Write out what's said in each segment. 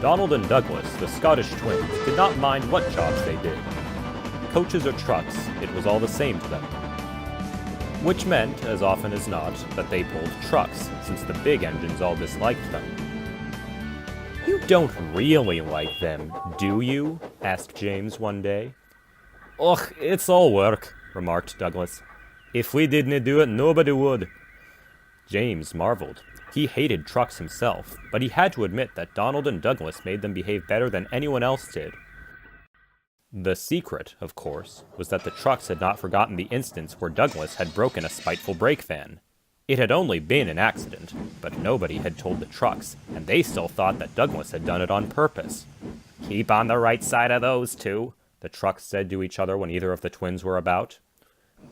Donald and Douglas, the Scottish twins, did not mind what jobs they did. Coaches or trucks, it was all the same to them. Which meant, as often as not, that they pulled trucks, since the big engines all disliked them. "You don't really like them, do you?" asked James one day. "Och, it's all work," remarked Douglas. "If we didn't do it, nobody would." James marveled. He hated trucks himself, but he had to admit that Donald and Douglas made them behave better than anyone else did. The secret, of course, was that the trucks had not forgotten the instance where Douglas had broken a spiteful brake van. It had only been an accident, but nobody had told the trucks, and they still thought that Douglas had done it on purpose. "Keep on the right side of those two," the trucks said to each other when either of the twins were about.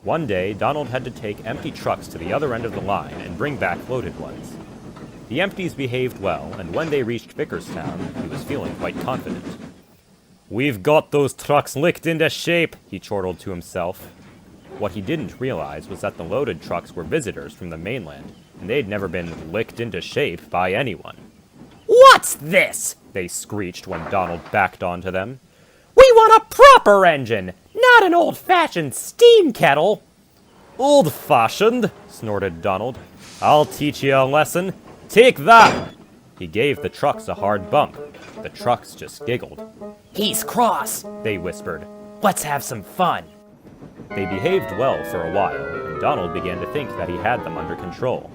One day, Donald had to take empty trucks to the other end of the line and bring back loaded ones. The empties behaved well, and when they reached Vickerstown, he was feeling quite confident. "We've got those trucks licked into shape," he chortled to himself. What he didn't realize was that the loaded trucks were visitors from the mainland, and they'd never been licked into shape by anyone. "What's this?" they screeched when Donald backed onto them. "We want a proper engine, not an old-fashioned steam kettle." "Old-fashioned?" snorted Donald. "I'll teach you a lesson. Take that!" He gave the trucks a hard bump. The trucks just giggled. "He's cross," they whispered. "Let's have some fun." They behaved well for a while, and Donald began to think that he had them under control.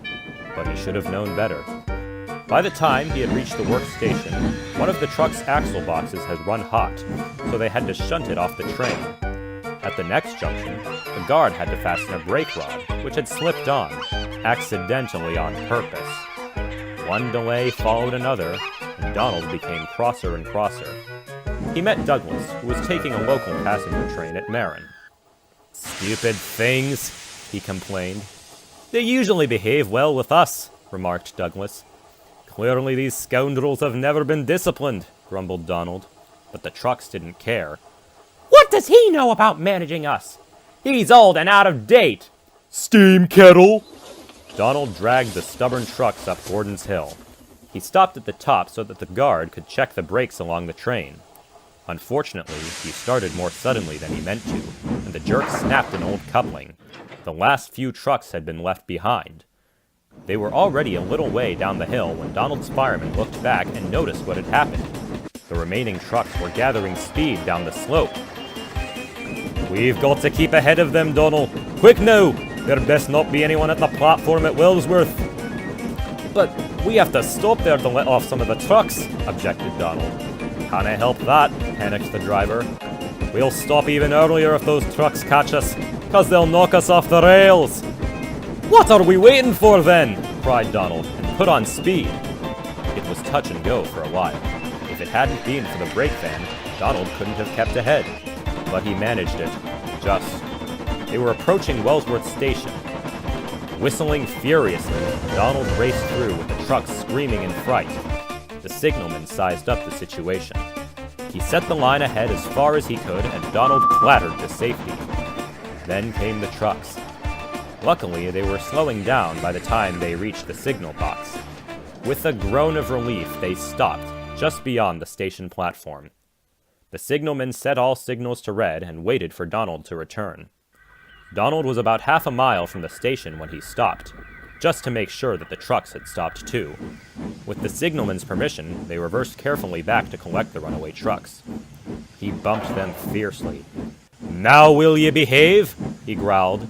But he should have known better. By the time he had reached the workstation, one of the truck's axle boxes had run hot, so they had to shunt it off the train. At the next junction, the guard had to fasten a brake rod, which had slipped on, accidentally on purpose. One delay followed another, and Donald became crosser and crosser. He met Douglas, who was taking a local passenger train at Marin. "Stupid things," he complained. "They usually behave well with us," remarked Douglas. "Clearly these scoundrels have never been disciplined," grumbled Donald. But the trucks didn't care. "What does he know about managing us? He's old and out of date." "Steam kettle!" Donald dragged the stubborn trucks up Gordon's Hill. He stopped at the top so that the guard could check the brakes along the train. Unfortunately, he started more suddenly than he meant to, and the jerk snapped an old coupling. The last few trucks had been left behind. They were already a little way down the hill when Donald's fireman looked back and noticed what had happened. The remaining trucks were gathering speed down the slope. "We've got to keep ahead of them, Donald. Quick now! There best not be anyone at the platform at Willsworth." "But we have to stop there to let off some of the trucks," objected Donald. "Can't I help that?" panicked the driver. "We'll stop even earlier if those trucks catch us, 'cause they'll knock us off the rails." "What are we waiting for then?" cried Donald, and put on speed. It was touch and go for a while. If it hadn't been for the brake van, Donald couldn't have kept ahead. But he managed it. Just. They were approaching Wellsworth Station. Whistling furiously, Donald raced through with the trucks screaming in fright. The signalman sized up the situation. He set the line ahead as far as he could, and Donald clattered to safety. Then came the trucks. Luckily, they were slowing down by the time they reached the signal box. With a groan of relief, they stopped, just beyond the station platform. The signalman set all signals to red and waited for Donald to return. Donald was about half a mile from the station when he stopped, just to make sure that the trucks had stopped too. With the signalman's permission, they reversed carefully back to collect the runaway trucks. He bumped them fiercely. "Now will ye behave?" he growled.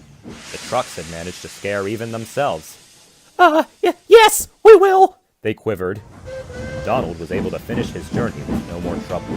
The trucks had managed to scare even themselves. Yes, we will," they quivered. Donald was able to finish his journey with no more trouble.